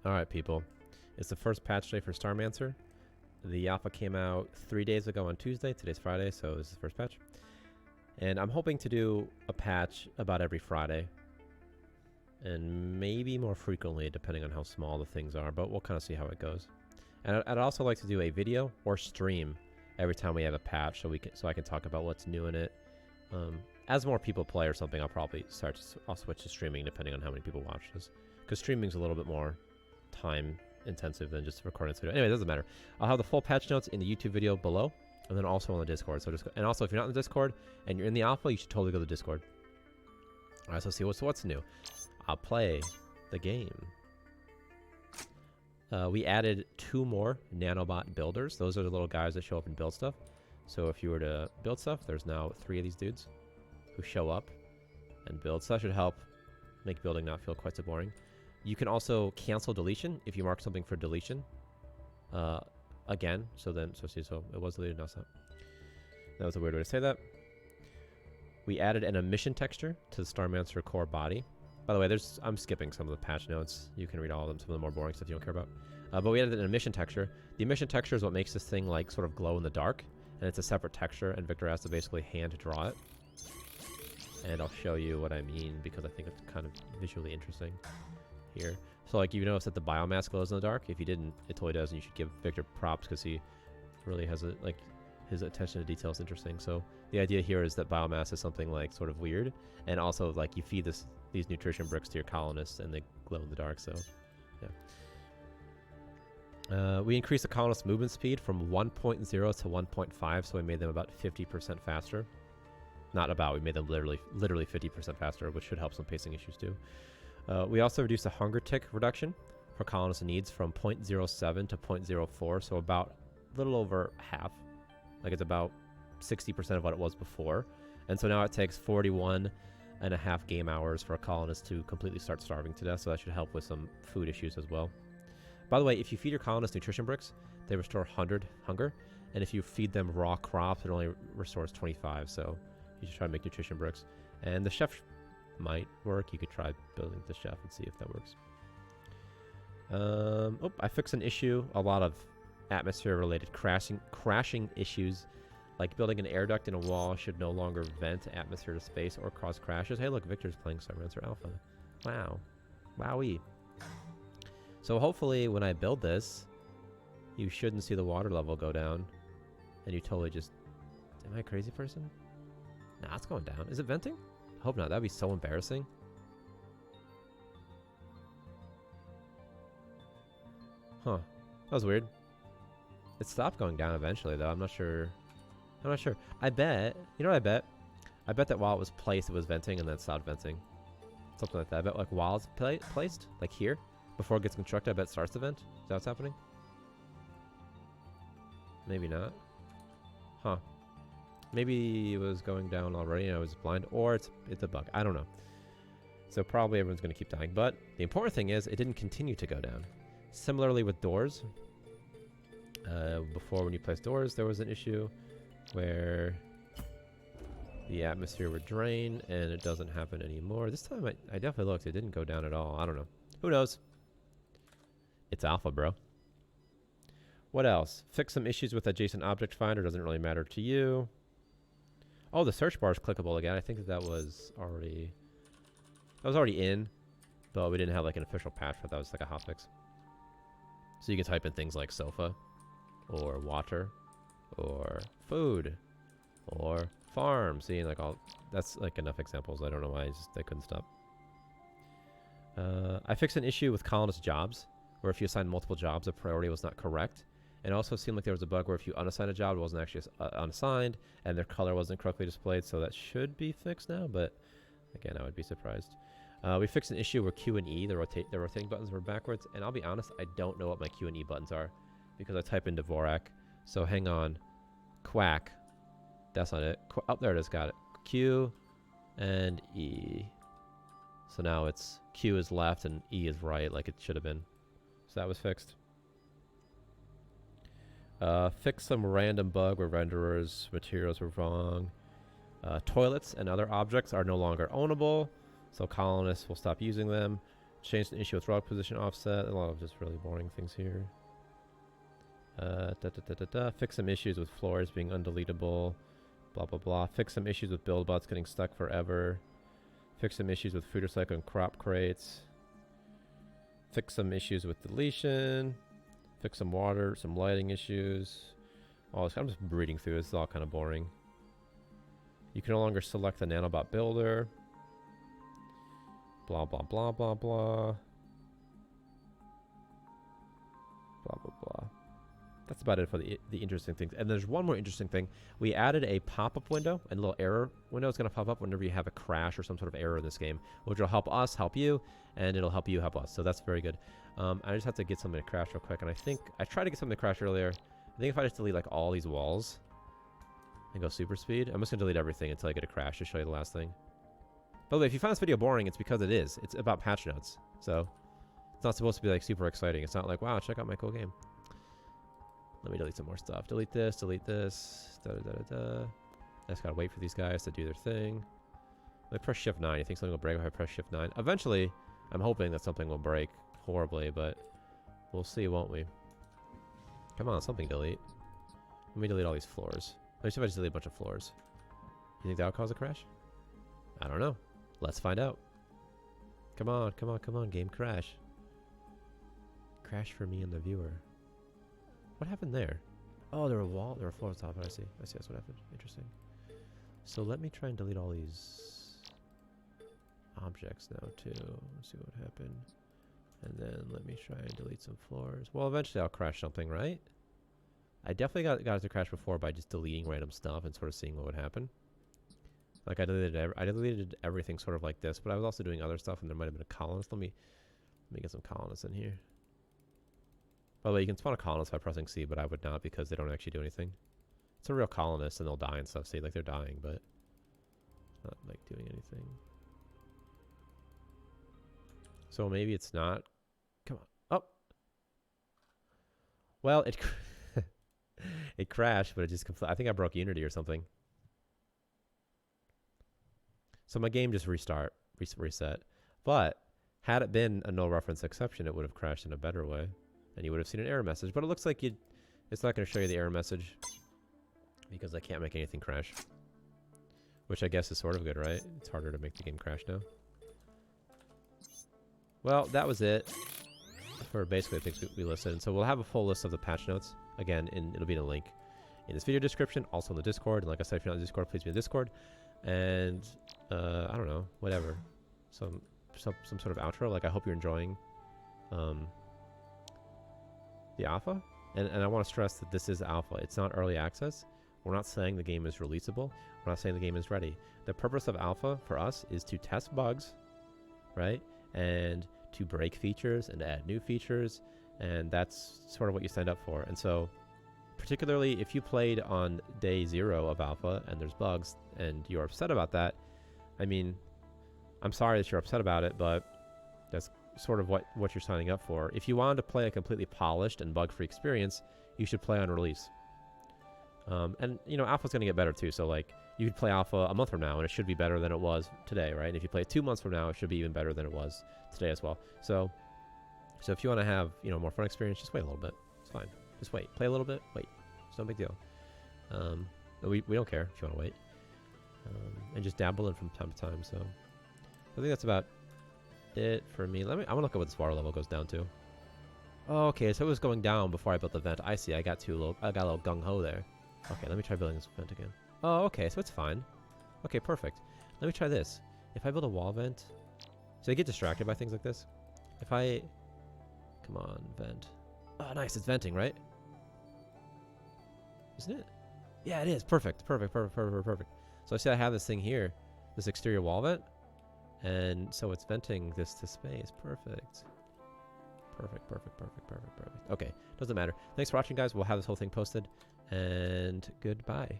Alright, people. It's the first patch day for Starmancer. The alpha came out 3 days ago on Tuesday. Today's Friday, so this is the first patch. And I'm hoping to do a patch about every Friday. And maybe more frequently, depending on how small the things are, but we'll kind of see how it goes. And I'd also like to do a video or stream every time we have a patch, so I can talk about what's new in it. As more people play or something, I'll switch to streaming depending on how many people watch this, because streaming's a little bit more time intensive than just recording this video. Anyway, it doesn't matter. I'll have the full patch notes in the YouTube video below, and then also on the Discord. And also, if you're not in the Discord and you're in the alpha, you should totally go to the Discord. All right, so let's see what's new. I'll play the game. We added 2 more nanobot builders. Those are the little guys that show up and build stuff. So if you were to build stuff, there's now 3 of these dudes who show up and build. So that should help make building not feel quite so boring. You can also cancel deletion if you mark something for deletion. Again, so it was deleted, now it's not. That was a weird way to say that. We added an emission texture to the Starmancer core body. By the way, I'm skipping some of the patch notes. You can read all of them, some of the more boring stuff you don't care about. But we added an emission texture. The emission texture is what makes this thing like sort of glow in the dark, and it's a separate texture, and Victor has to basically hand draw it. And I'll show you what I mean, because I think it's kind of visually interesting here. So like, you notice that the biomass glows in the dark. If you didn't, it totally does, and you should give Victor props because he really has his attention to detail is interesting. So the idea here is that biomass is something like sort of weird, and also like you feed these nutrition bricks to your colonists and they glow in the dark. So yeah. We increased the colonist movement speed from 1.0 to 1.5, so we made them about 50% faster. Not about, we made them literally 50% faster, which should help some pacing issues too. We also reduced the hunger tick reduction for colonist needs from 0.07 to 0.04, so about a little over half. Like it's about 60% of what it was before. And so now it takes 41.5 game hours for a colonist to completely start starving to death, so that should help with some food issues as well. By the way, if you feed your colonists nutrition bricks, they restore 100 hunger, and if you feed them raw crops, it only restores 25, so you should try to make nutrition bricks. And the chef might work. You could try building the chef and see if that works. I fixed an issue. A lot of atmosphere-related crashing issues, like building an air duct in a wall should no longer vent atmosphere to space or cause crashes. Hey, look, Victor's playing Starmancer Alpha. Wow. Wowee. So hopefully when I build this, you shouldn't see the water level go down. And you totally just... Am I a crazy person? Nah, it's going down. Is it venting? I hope not. That'd be so embarrassing. Huh. That was weird. It stopped going down eventually, though. I'm not sure. I bet... You know what I bet? I bet that while it was placed, it was venting and then stopped venting. Something like that. I bet like while it's placed, like here, before it gets constructed, I bet it starts to vent. Is that what's happening? Maybe not. Huh. Maybe it was going down already and I was blind, or it's a bug. I don't know. So probably everyone's going to keep dying. But the important thing is it didn't continue to go down. Similarly with doors. Before, when you place doors, there was an issue where the atmosphere would drain, and it doesn't happen anymore. This time I definitely looked. It didn't go down at all. I don't know. Who knows? It's alpha, bro. What else? Fix some issues with adjacent object finder. Doesn't really matter to you. Oh, the search bar is clickable again. I think that was already in, but we didn't have like an official patch for that. It was like a hotfix. So you can type in things like sofa, or water, or food, or farm. See, like all that's like enough examples. I don't know why I couldn't stop. I fixed an issue with colonist jobs, where if you assign multiple jobs, the priority was not correct. It also seemed like there was a bug where if you unassign a job, it wasn't actually unassigned, and their color wasn't correctly displayed, so that should be fixed now, but again, I would be surprised. We fixed an issue where Q and E, the rotating buttons, were backwards, and I'll be honest, I don't know what my Q and E buttons are, because I type in Dvorak, so hang on. Quack. That's not it. Oh, there it is, got it. Q and E. So now it's Q is left and E is right, like it should have been. So that was fixed. Fix some random bug where renderers materials were wrong. Toilets and other objects are no longer ownable, so colonists will stop using them. Change the issue with rock position offset. A lot of just really boring things here. Fix some issues with floors being undeletable. Blah, blah, blah. Fix some issues with build bots getting stuck forever. Fix some issues with food recycle and crop crates. Fix some issues with deletion. Fix some water, some lighting issues. Oh, I'm just reading through this. It's all kind of boring. You can no longer select the nanobot builder. Blah, blah, blah, blah, blah. Blah, blah, blah. That's about it for the interesting things. And there's one more interesting thing. We added a pop-up window, and a little error window is going to pop up whenever you have a crash or some sort of error in this game, which will help us, help you, and it'll help you, help us. So that's very good. I just have to get something to crash real quick, and I think I tried to get something to crash earlier. I think if I just delete like all these walls and go super speed, I'm just going to delete everything until I get a crash to show you the last thing. By the way, if you find this video boring, it's because it is. It's about patch notes. So it's not supposed to be like super exciting. It's not like, wow, check out my cool game. Let me delete some more stuff. Delete this, delete this. Da, da, da, da, da. I just gotta wait for these guys to do their thing. Let me press shift 9. You think something will break if I press shift 9? Eventually, I'm hoping that something will break horribly, but we'll see, won't we? Come on, something delete. Let me delete all these floors. Let me see if I just delete a bunch of floors. You think that'll cause a crash? I don't know. Let's find out. Come on, come on, come on, game, crash. Crash for me and the viewer. What happened there? Oh, there were floors on top. I see. I see. That's what happened. Interesting. So let me try and delete all these objects now too. Let's see what happened. And then let me try and delete some floors. Well, eventually I'll crash something, right? I definitely got it to crash before by just deleting random stuff and sort of seeing what would happen. Like I deleted everything sort of like this, but I was also doing other stuff, and there might have been a colonist. Let me get some colonists in here. By the way, you can spawn a colonist by pressing C, but I would not because they don't actually do anything. It's a real colonist, and they'll die and stuff. See, like they're dying, but not like doing anything. So maybe it's not. Come on. Oh. Well, it it crashed, but it just I think I broke Unity or something. So my game just reset. But had it been a no reference exception, it would have crashed in a better way. And you would have seen an error message. But it looks like it's not going to show you the error message because I can't make anything crash. Which I guess is sort of good, right? It's harder to make the game crash now. Well, that was it for basically the things we listed. And so we'll have a full list of the patch notes. Again, it'll be in a link in this video description, also in the Discord. And like I said, if you're not in the Discord, please be in the Discord. And I don't know, whatever. Some sort of outro. Like I hope you're enjoying the alpha. And I want to stress that this is alpha. It's not early access. We're not saying the game is releasable. We're not saying the game is ready. The purpose of alpha for us is to test bugs, right? And to break features and add new features. And that's sort of what you signed up for. And so particularly if you played on day 0 of alpha and there's bugs and you're upset about that, I mean, I'm sorry that you're upset about it, but that's sort of what you're signing up for. If you wanted to play a completely polished and bug-free experience, you should play on release. And, you know, alpha's going to get better too. So, like, you could play alpha a month from now and it should be better than it was today, right? And if you play it 2 months from now, it should be even better than it was today as well. So if you want to have, you know, more fun experience, just wait a little bit. It's fine. Just wait. Play a little bit. Wait. It's no big deal. We don't care if you want to wait. And just dabble in from time to time. So I think that's about it for me. I'm gonna look at what this water level goes down to. Oh, okay, so it was going down before I built the vent. I see. I got a little gung ho there. Okay, let me try building this vent again. Oh, okay, so it's fine. Okay, perfect. Let me try this. If I build a wall vent, so I get distracted by things like this. If I, come on, vent. Oh, nice. It's venting, right? Isn't it? Yeah, it is. Perfect. Perfect. Perfect. Perfect. Perfect. So I see I have this thing here, this exterior wall vent, and so it's venting this to space. Perfect. Perfect. Perfect. Perfect. Perfect. Perfect. Okay, doesn't matter. Thanks for watching, guys. We'll have this whole thing posted, and goodbye.